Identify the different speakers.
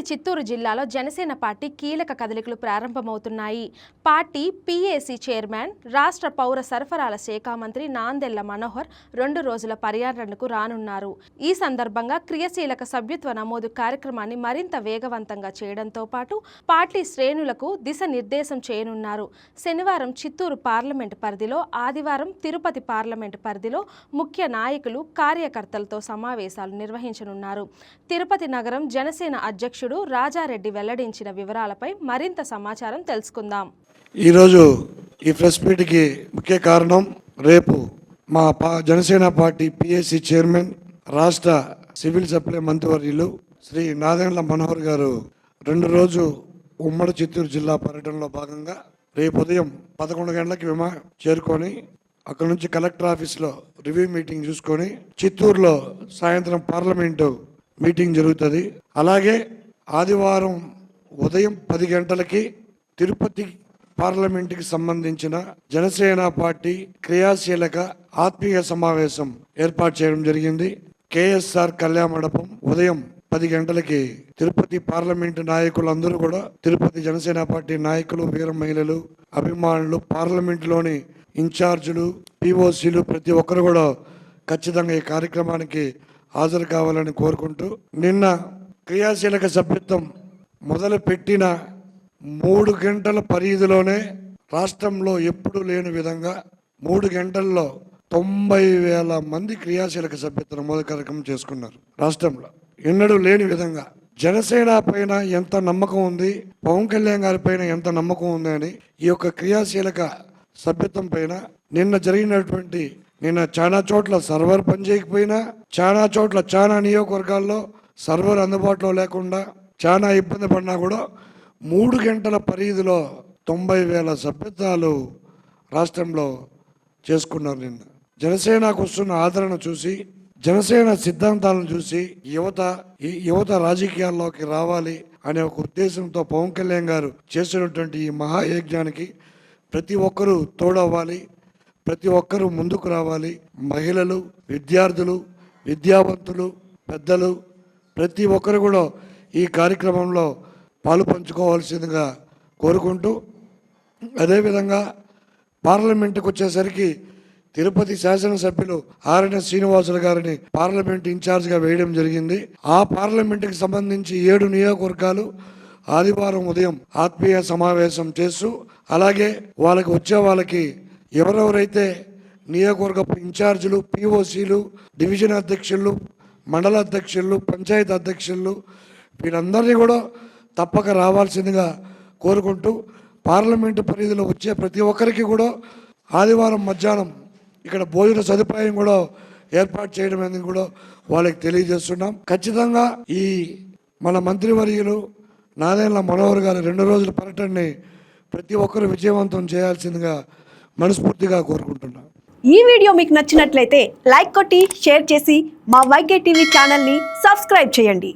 Speaker 1: చిత్తూరు జిల్లాలో జనసేన పార్టీ కీలక కదలికలు ప్రారంభమవుతున్నాయి. పార్టీ పీఏసీ చైర్మన్, రాష్ట్ర పౌర సరఫరాల శాఖ మంత్రి నాందెళ్ల మనోహర్ 2 రోజుల పర్యటనకు రానున్నారు. ఈ సందర్భంగా క్రియాశీలక సభ్యత్వ నమోదు కార్యక్రమాన్ని మరింత వేగవంతంగా చేయడంతో పాటు పార్టీ శ్రేణులకు దిశానిర్దేశం చేయనున్నారు. శనివారం చిత్తూరు పార్లమెంటు పరిధిలో, ఆదివారం తిరుపతి పార్లమెంటు పరిధిలో ముఖ్య నాయకులు, కార్యకర్తలతో సమావేశాలు నిర్వహించనున్నారు. తిరుపతి నగరం జనసేన అధ్యక్షుడు రాజారెడ్డి వెల్లడించిన వివరాలపై మరింత సమాచారం తెలుసుకుందాం.
Speaker 2: ఈరోజు ఈ ప్రెస్ మీట్కి ముఖ్య కారణం, రేపు మా జనసేన పార్టీ పిఎస్సి చైర్మన్, రాష్ట్ర సివిల్ సప్లై మంత్రివర్యులు శ్రీ నాదెండ్ల మనోహర్ గారు 2 రోజు ఉమ్మడి చిత్తూరు జిల్లా పర్యటనలో భాగంగా రేపు ఉదయం 11 గంటలకి చేరుకొని అక్కడ నుంచి కలెక్టర్ ఆఫీస్లో రివ్యూ మీటింగ్ చూసుకొని చిత్తూరులో సాయంత్రం పార్లమెంటు మీటింగ్ జరుగుతుంది. అలాగే ఆదివారం ఉదయం 10 గంటలకి తిరుపతి పార్లమెంటుకి సంబంధించిన జనసేన పార్టీ క్రియాశీలక ఆత్మీయ సమావేశం ఏర్పాటు చేయడం జరిగింది. కేఎస్ఆర్ కళ్యాణ మండపం ఉదయం 10 గంటలకి తిరుపతి పార్లమెంటు నాయకులందరూ కూడా, తిరుపతి జనసేన పార్టీ నాయకులు, వీర మహిళలు, అభిమానులు, పార్లమెంటులోని ఇన్ఛార్జీలు, పిఓసీలు ప్రతి ఒక్కరు కూడా ఖచ్చితంగా ఈ కార్యక్రమానికి హాజరు కావాలని కోరుకుంటూ, నిన్న క్రియాశీలక సభ్యత్వం మొదలు పెట్టిన 3 గంటల పరిధిలోనే రాష్ట్రంలో ఎప్పుడు లేని విధంగా 3 గంటల్లో 90,000 మంది క్రియాశీలక సభ్యత్వ నమోదు కార్యక్రమం చేసుకున్నారు. రాష్ట్రంలో ఎన్నడూ లేని విధంగా జనసేన పైన ఎంత నమ్మకం ఉంది, పవన్ కళ్యాణ్ గారి పైన ఎంత నమ్మకం ఉంది అని ఈ యొక్క క్రియాశీలక సభ్యత్వం పైన నిన్న చాలా చోట్ల సర్వర్ పనిచేయకపోయినా, చాలా చోట్ల చాలా నియోజకవర్గాల్లో సర్వర్ అందుబాటులో లేకుండా చాలా ఇబ్బంది పడినా కూడా 3 గంటల పరిధిలో 90,000 సభ్యత్వాలు రాష్ట్రంలో చేసుకున్నారు. నిన్న జనసేనకు వస్తున్న ఆదరణ చూసి, జనసేన సిద్ధాంతాలను చూసి యువత రాజకీయాల్లోకి రావాలి అనే ఒక ఉద్దేశంతో పవన్ కళ్యాణ్ గారు చేసినటువంటి ఈ మహాయజ్ఞానికి ప్రతి ఒక్కరూ తోడవ్వాలి, ప్రతి ఒక్కరూ ముందుకు రావాలి. మహిళలు, విద్యార్థులు, విద్యావంతులు, పెద్దలు ప్రతి ఒక్కరు కూడా ఈ కార్యక్రమంలో పాలు పంచుకోవాల్సిందిగా కోరుకుంటూ, అదేవిధంగా పార్లమెంటుకు వచ్చేసరికి తిరుపతి శాసనసభ్యులు ఆర్ఎన్ఎస్ శ్రీనివాసులు గారిని పార్లమెంట్ ఇన్ఛార్జ్గా వేయడం జరిగింది. ఆ పార్లమెంటుకి సంబంధించి 7 నియోజకవర్గాలు ఆదివారం ఉదయం ఆత్మీయ సమావేశం చేస్తూ, అలాగే వాళ్ళకి ఎవరెవరైతే నియోజకవర్గపు ఇన్ఛార్జీలు, పిఓసీలు, డివిజన్ అధ్యక్షులు, మండల అధ్యక్షులు, పంచాయతీ అధ్యక్షులు వీళ్ళందరినీ కూడా తప్పక రావాల్సిందిగా కోరుకుంటూ, పార్లమెంటు పరిధిలో వచ్చే ప్రతి ఒక్కరికి కూడా ఆదివారం మధ్యాహ్నం ఇక్కడ భోజన సదుపాయం కూడా ఏర్పాటు చేయడం అనేది కూడా వాళ్ళకి తెలియజేస్తున్నాం. ఖచ్చితంగా ఈ మన మంత్రివర్యులు నాదెండ్ల మనోహర్ గారి 2 రోజుల పర్యటనని ప్రతి ఒక్కరు విజయవంతం చేయాల్సిందిగా మనస్ఫూర్తిగా కోరుకుంటున్నాం.
Speaker 3: ఈ వీడియో మీకు నచ్చినట్లయితే లైక్ కొట్టి, షేర్ చేసి మా వైకే టీవీ ఛానల్ని సబ్స్క్రైబ్ చేయండి.